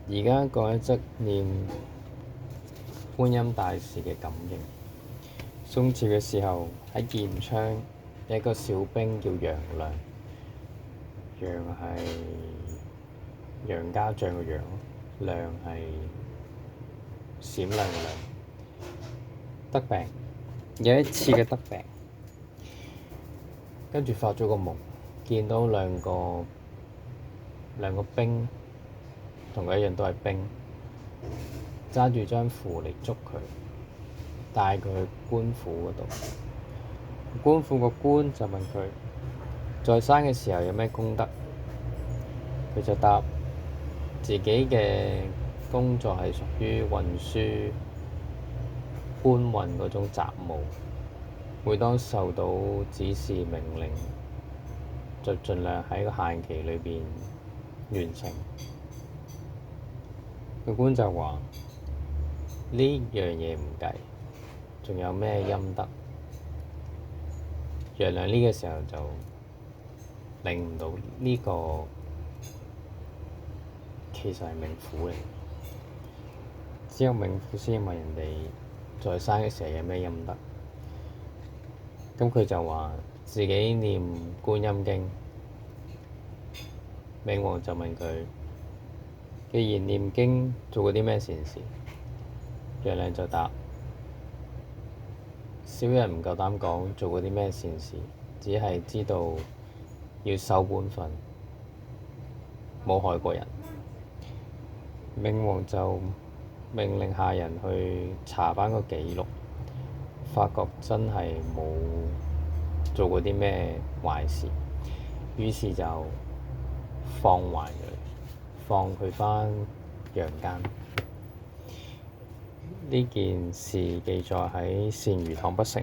而家講一則念觀音大士嘅感應。宋朝嘅時候喺建昌有一個小兵叫楊亮，楊係楊家將嘅楊，亮係閃亮嘅亮。得病，有一次嘅得病，跟住發咗個夢，見到兩個兵，同佢一樣都係兵，揸住張符嚟捉佢，帶佢去官府嗰度。官府個官就問佢在生嘅時候有咩功德，佢就答自己嘅工作係屬於運輸搬運嗰種雜務，每當受到指示命令，就盡量喺個限期裏邊完成。個官就話呢樣嘢唔計，仲有咩陰德？楊亮呢個時候就領唔到呢個其實係冥府嚟，只有冥府先問人哋在生嘅時候有咩陰德。咁佢就話自己念觀音經。冥王就問佢：既然念經，做過啲咩善事？楊亮就答：小人唔夠膽講做過啲咩善事，只係知道要守本分，冇害過人。冥王就命令下人去查返個記錄，發覺真係冇做過啲咩壞事，於是就放還佢，放佢返陽間。呢件事記載喺《善餘唐筆成》。